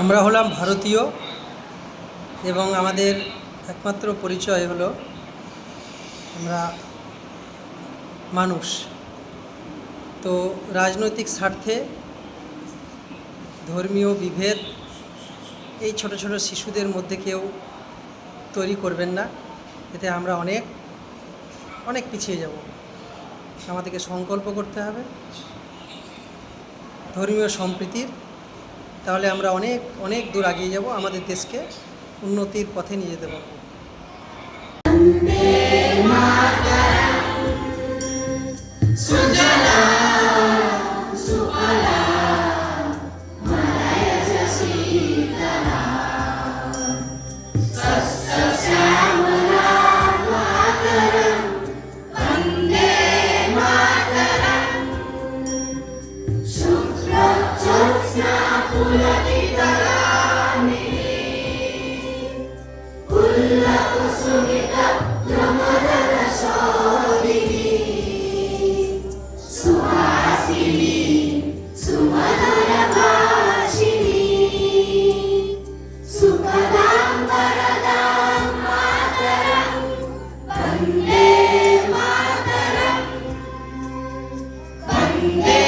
আমরা হলাম ভারতীয় এবং আমাদের একমাত্র পরিচয় হলো আমরা মানুষ। তো রাজনৈতিক স্বার্থে ধর্মীয় বিভেদ এই ছোট ছোট শিশুদের মধ্যে কেউ তৈরি করবেন না, এতে আমরা অনেক অনেক পিছিয়ে যাব। আমাদেরকে সংকল্প করতে হবে ধর্মীয় সম্প্রীতির, তাহলে আমরা অনেক অনেক দূর এগিয়ে যাব, আমাদের দেশকে উন্নতির পথে নিয়ে যেতে পারব। Vande